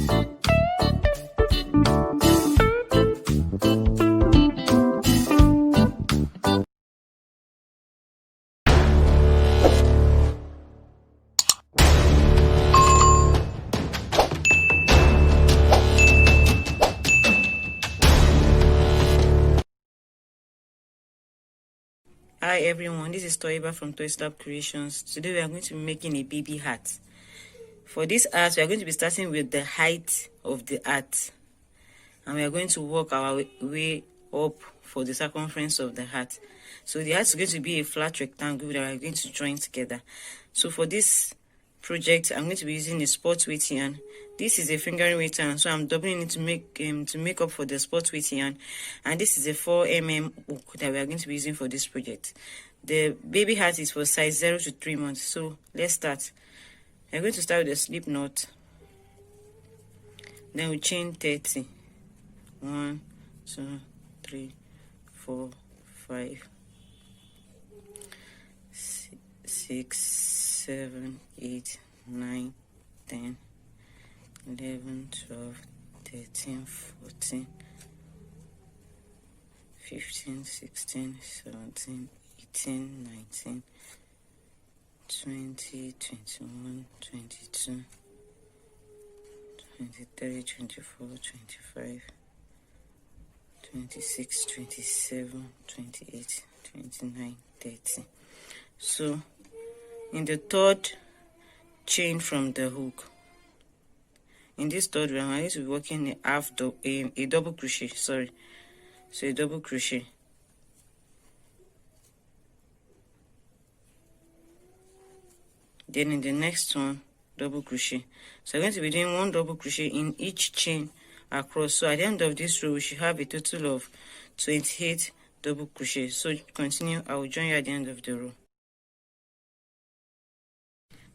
Hi everyone, this is Toyslab from Toyslab Creations. Today we are going to be making a baby hat. For this hat, we are going to be starting with the height of the hat, and we are going to work our way up for the circumference of the hat. So the hat is going to be a flat rectangle that we are going to join together. So for this project, I'm going to be using a spot weight yarn. This is a fingering weight yarn, so I'm doubling it to make up for the spot weight yarn. And this is a 4mm hook that we are going to be using for this project. The baby hat is for size 0 to 3 months. So let's start. We're going to start with a slip knot. Then we chain 30. 1, 2, 3, 4, 5, 6, 7, 8, 9, 10, 11, 12, 13, 14, 15, 16, 17, 18, 19, 20, 21, 22, 23, 24, 25, 26, 27, 28, 29, 30. So in the third chain from the hook, in this third round, I'm going to be working a double crochet. So a double crochet. Then in the next one, double crochet. So I'm going to be doing 1 double crochet in each chain across. So at the end of this row, we should have a total of 28 double crochet. So continue. I will join you at the end of the row.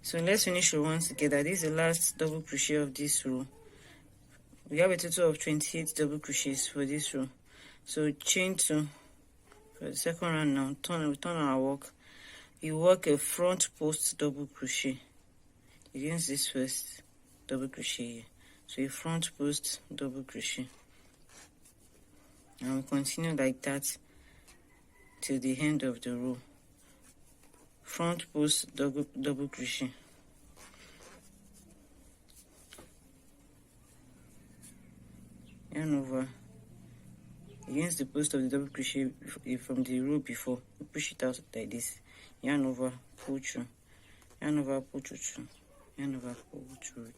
So let's finish row 1 together. This is the last double crochet of this row. We have a total of 28 double crochets for this row. So chain 2 for the second round. Now we turn our work. You work a front post double crochet against this first double crochet here. So a front post double crochet, and we continue like that till the end of the row. Front post double crochet, yarn over against the post of the double crochet from the row before. We push it out like this, yarn over, pull through, yarn over, pull through, yarn over, pull through.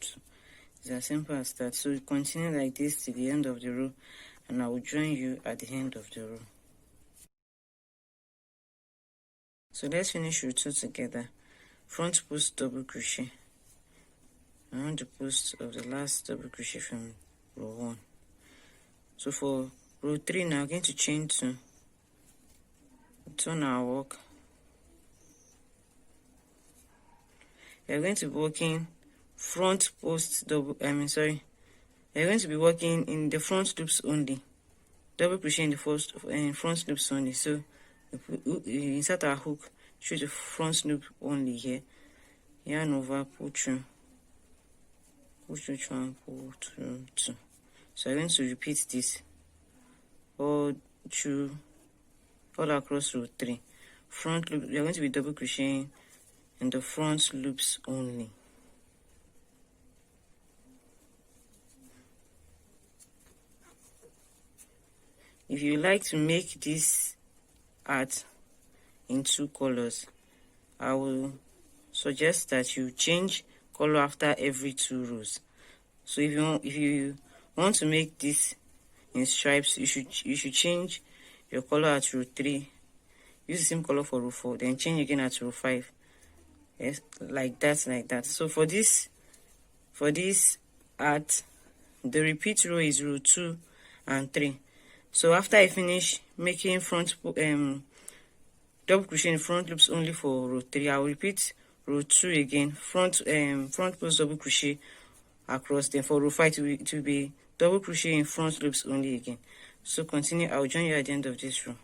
It's as simple as that. So we continue like this till the end of the row, and I will join you at the end of the row. So let's finish row 2 together. Front post double crochet around the post of the last double crochet from row 1. So for row 3 now, I'm going to chain 2, turn our work. We are going to be working front post double. We are going to be working in the front loops only. Double crochet in the front loops only. So we insert our hook through the front loop only here. Yarn over, pull through, and pull through 2. So I'm going to repeat this all across row 3. Front loop, we are going to be double crocheting in the front loops only. If you like to make this art in 2 colors, I will suggest that you change color after every 2 rows. So if you want to make this in stripes, you should change your color at row 3, use the same color for row 4, then change again at row 5. Yes, like that. So for this art, the repeat row is row 2 and 3. So after I finish making double crochet in front loops only for row 3, I will repeat row 2 again, front post double crochet across. Then for row 5 to be double crochet in front loops only again. So continue. I will join you at the end of this row.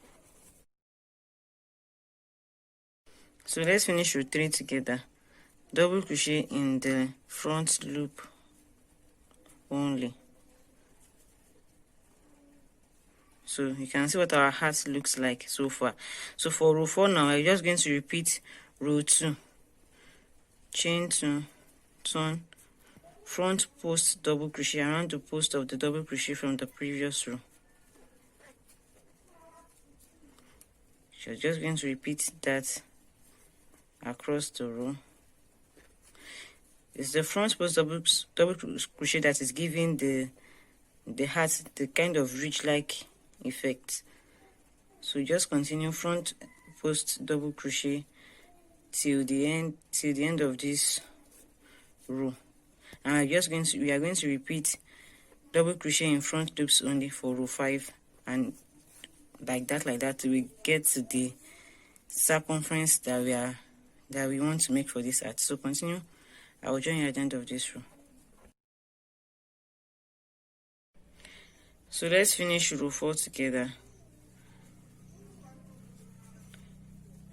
So let's finish row 3 together. Double crochet in the front loop only. So you can see what our hat looks like so far. So for row 4 now, I'm just going to repeat row 2, chain 2, turn, front post double crochet around the post of the double crochet from the previous row. So you're just going to repeat that across the row. It's the front post double crochet that is giving the hat the kind of ridge like effect. So just continue front post double crochet till the end of this row, and we are going to repeat double crochet in front loops only for row 5, and like that till we get to the circumference that we want to make for this hat. So continue. I will join you at the end of this row. So let's finish row 4 together.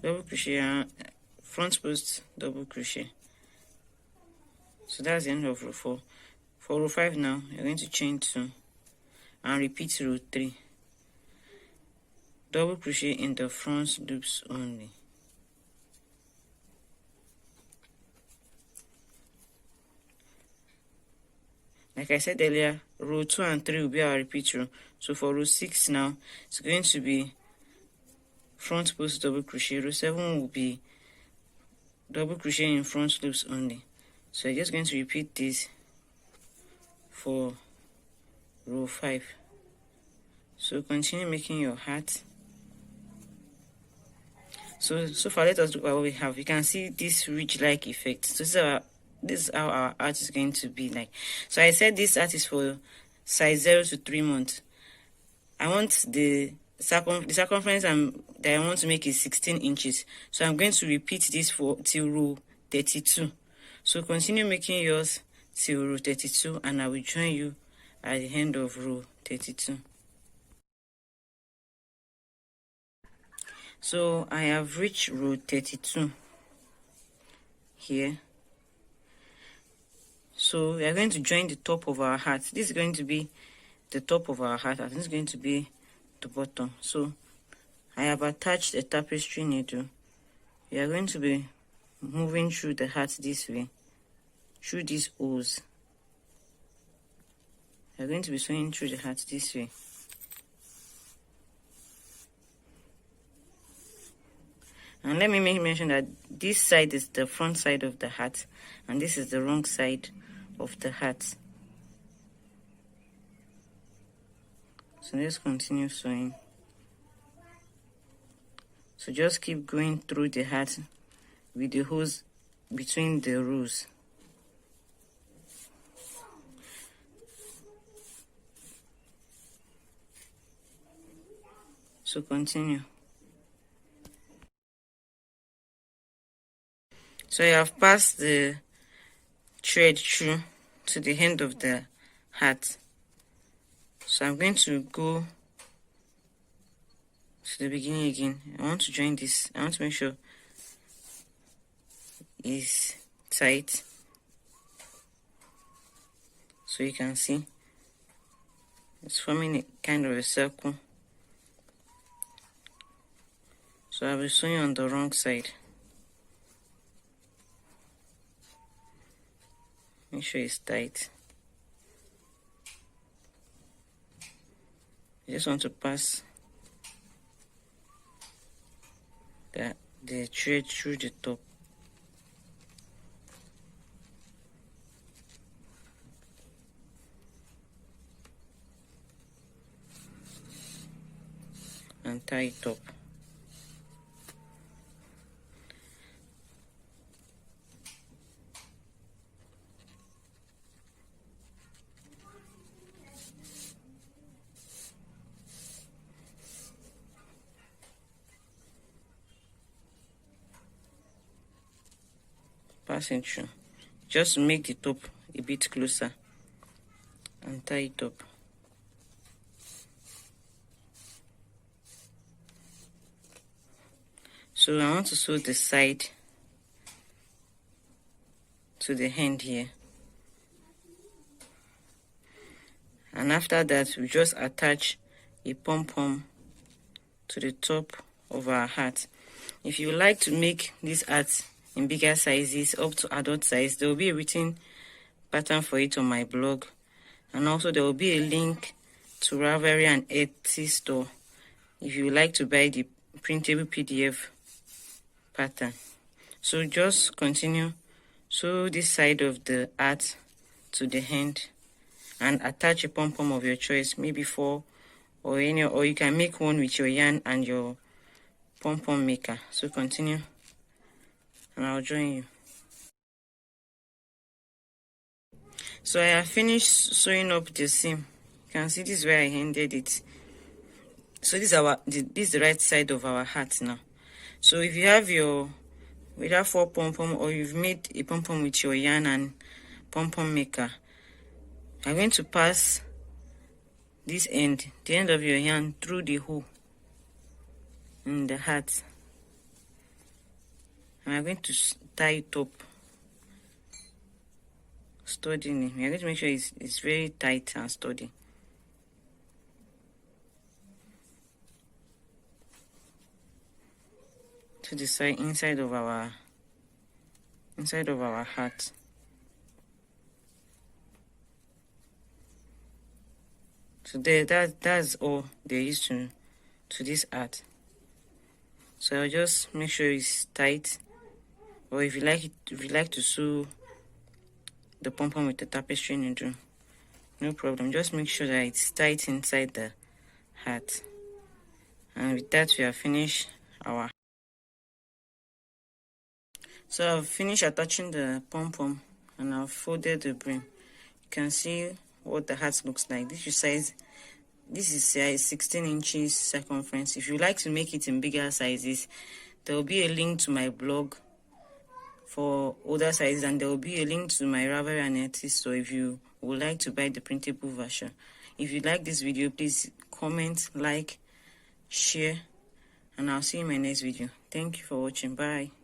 Double crochet and front post double crochet. So that's the end of row 4. For row 5 now, you're going to chain 2 and repeat row 3. Double crochet in the front loops only. Like I said earlier, row 2 and 3 will be our repeat row. So for row 6 now, it's going to be front post double crochet. Row 7 will be double crochet in front loops only. So I'm just going to repeat this for row 5. So continue making your hat. So far, let us look at what we have. You can see this ridge-like effect. So this is how our art is going to be like. So I said this art is for size 0 to 3 months. I want the circumference that I want to make is 16 inches. So I'm going to repeat this till row 32. So continue making yours till row 32, and I will join you at the end of row 32. So I have reached row 32 here. So we are going to join the top of our hat. This is going to be the top of our hat, and this is going to be the bottom. So I have attached a tapestry needle. We are going to be moving through the hat this way, through these holes. We are going to be sewing through the hat this way. And let me mention that this side is the front side of the hat, and this is the wrong side of the hat. So let's continue sewing. So just keep going through the hat with the holes between the rows. So continue. So I have passed the thread through to the end of the hat. So I'm going to go to the beginning again. I want to join this. I want to make sure it's tight. So you can see it's forming a kind of a circle. So I'll be sewing on the wrong side. Make sure it's tight. I just want to pass the thread through the top. And tie it up. Passing through, just make the top a bit closer and tie it up. So I want to sew the side to the end here. and after that we just attach a pom-pom to the top of our hat. If you like to make this hat in bigger sizes up to adult size, there will be a written pattern for it on my blog, and also there will be a link to Ravelry and Etsy store if you like to buy the printable PDF pattern. So just continue, sew this side of the hat to the end and attach a pom-pom of your choice, maybe 4 or any, or you can make one with your yarn and your pom-pom maker. So continue and I'll join you. So I have finished sewing up the seam. You can see this is where I ended it. So this is the right side of our hat now. So if you have your whether 4 pom-pom or you've made a pom-pom with your yarn and pom-pom maker, I'm going to pass this end, the end of your yarn, through the hole in the hat, and I'm going to tie it up sturdily. I'm going to make sure it's very tight and sturdy. To the side, inside of our hat. So that's all there is to this hat. So I'll just make sure it's tight, or if you like to sew the pom-pom with the tapestry needle, no problem, just make sure that it's tight inside the hat. And with that we have finished our. So I've finished attaching the pom-pom and I've folded the brim. You can see what the hat looks like. This is size 16 inches circumference. If you like to make it in bigger sizes, there will be a link to my blog for older sizes, and there will be a link to my Ravelry and Etsy store if you would like to buy the printable version. If you like this video, please comment, like, share, and I'll see you in my next video. Thank you for watching. Bye.